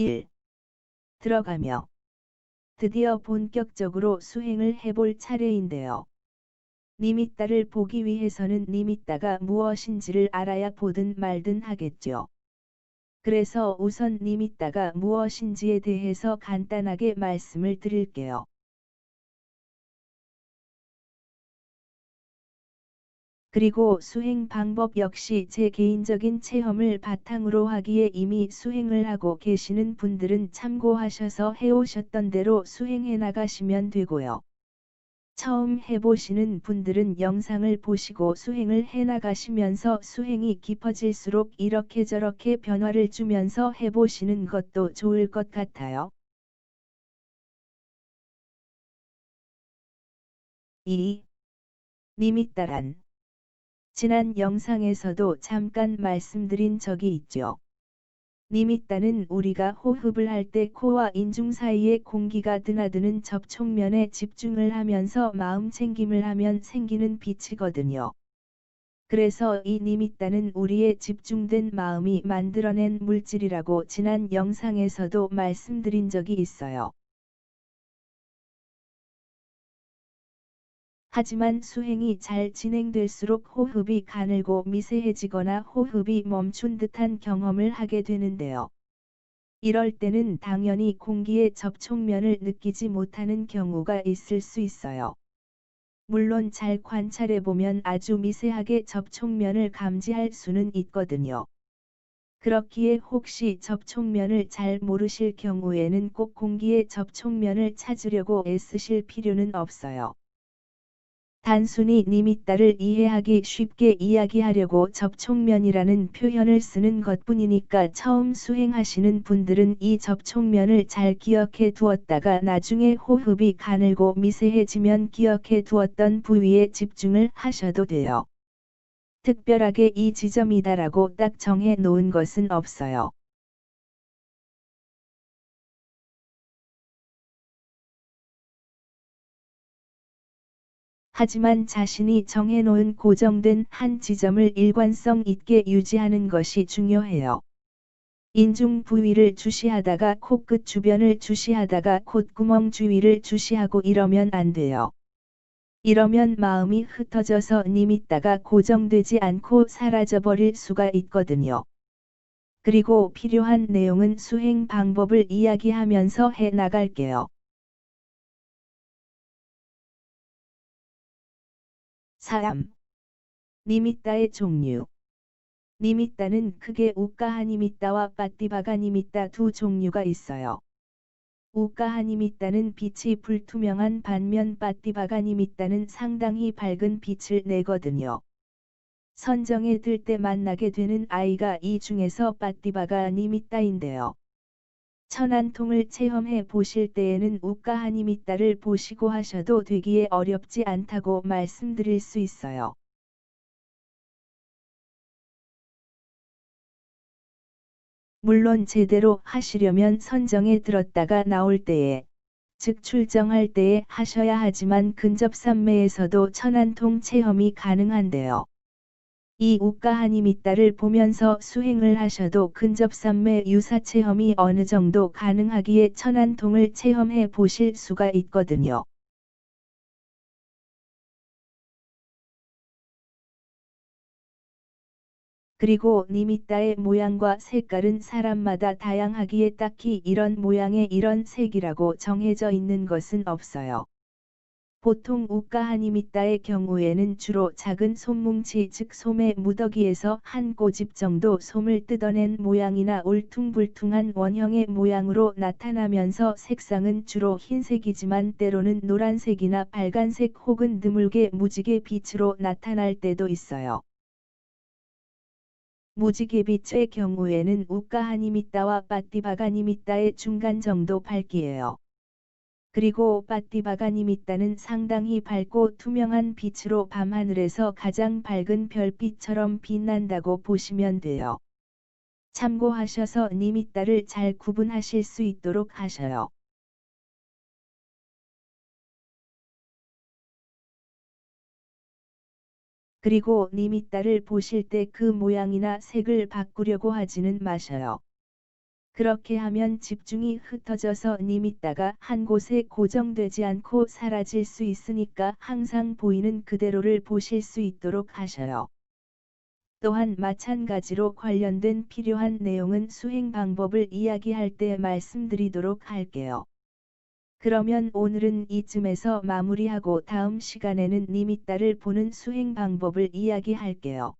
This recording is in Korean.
1. 들어가며 드디어 본격적으로 수행을 해볼 차례인데요. 니미따를 보기 위해서는 니미따가 무엇인지를 알아야 보든 말든 하겠죠. 그래서 우선 니미따가 무엇인지에 대해서 간단하게 말씀을 드릴게요. 그리고 수행 방법 역시 제 개인적인 체험을 바탕으로 하기에 이미 수행을 하고 계시는 분들은 참고하셔서 해오셨던 대로 수행해 나가시면 되고요. 처음 해보시는 분들은 영상을 보시고 수행을 해나가시면서 수행이 깊어질수록 이렇게 저렇게 변화를 주면서 해보시는 것도 좋을 것 같아요. 2. 니미따란 지난 영상에서도 잠깐 말씀드린 적이 있죠. 니미따는 우리가 호흡을 할 때 코와 인중 사이에 공기가 드나드는 접촉면에 집중을 하면서 마음 챙김을 하면 생기는 빛이거든요. 그래서 이 니미따는 우리의 집중된 마음이 만들어낸 물질이라고 지난 영상에서도 말씀드린 적이 있어요. 하지만 수행이 잘 진행될수록 호흡이 가늘고 미세해지거나 호흡이 멈춘 듯한 경험을 하게 되는데요. 이럴 때는 당연히 공기의 접촉면을 느끼지 못하는 경우가 있을 수 있어요. 물론 잘 관찰해보면 아주 미세하게 접촉면을 감지할 수는 있거든요. 그렇기에 혹시 접촉면을 잘 모르실 경우에는 꼭 공기의 접촉면을 찾으려고 애쓰실 필요는 없어요. 단순히 니미따를 이해하기 쉽게 이야기하려고 접촉면이라는 표현을 쓰는 것뿐이니까 처음 수행하시는 분들은 이 접촉면을 잘 기억해 두었다가 나중에 호흡이 가늘고 미세해지면 기억해 두었던 부위에 집중을 하셔도 돼요. 특별하게 이 지점이다라고 딱 정해 놓은 것은 없어요. 하지만 자신이 정해놓은 고정된 한 지점을 일관성 있게 유지하는 것이 중요해요. 인중 부위를 주시하다가 코끝 주변을 주시하다가 콧구멍 주위를 주시하고 이러면 안 돼요. 이러면 마음이 흩어져서 니미따가 고정되지 않고 사라져버릴 수가 있거든요. 그리고 필요한 내용은 수행 방법을 이야기하면서 해 나갈게요. 3. 니미따의 종류. 니미따는 크게 우까하 니미따와 빠띠바가 니미따 두 종류가 있어요. 우까하 니미따는 빛이 불투명한 반면 빠띠바가 니미따는 상당히 밝은 빛을 내거든요. 선정에 들 때 만나게 되는 아이가 이 중에서 빠띠바가 니미따인데요. 천안통을 체험해 보실 때에는 우까하 니미따를 보시고 하셔도 되기에 어렵지 않다고 말씀드릴 수 있어요. 물론 제대로 하시려면 선정에 들었다가 나올 때에, 즉 출정할 때에 하셔야 하지만 근접삼매에서도 천안통 체험이 가능한데요. 이 우까하니미따를 보면서 수행을 하셔도 근접삼매 유사 체험이 어느 정도 가능하기에 천안통을 체험해 보실 수가 있거든요. 그리고 니미따의 모양과 색깔은 사람마다 다양하기에 딱히 이런 모양의 이런 색이라고 정해져 있는 것은 없어요. 보통 우까하니미따의 경우에는 주로 작은 솜뭉치 즉 솜의 무더기에서 한 꼬집 정도 솜을 뜯어낸 모양이나 울퉁불퉁한 원형의 모양으로 나타나면서 색상은 주로 흰색이지만 때로는 노란색이나 빨간색 혹은 드물게 무지개 빛으로 나타날 때도 있어요. 무지개빛의 경우에는 우까하니미따와 빠띠바가니미따의 중간 정도 밝기예요. 그리고 빠띠바가니미따는 상당히 밝고 투명한 빛으로 밤하늘에서 가장 밝은 별빛처럼 빛난다고 보시면 돼요. 참고하셔서 니미따를 잘 구분하실 수 있도록 하셔요. 그리고 니미따를 보실 때 그 모양이나 색을 바꾸려고 하지는 마셔요. 그렇게 하면 집중이 흩어져서 님있다가 한 곳에 고정되지 않고 사라질 수 있으니까 항상 보이는 그대로를 보실 수 있도록 하셔요. 또한 마찬가지로 관련된 필요한 내용은 수행 방법을 이야기할 때 말씀드리도록 할게요. 그러면 오늘은 이쯤에서 마무리하고 다음 시간에는 님있다를 보는 수행 방법을 이야기할게요.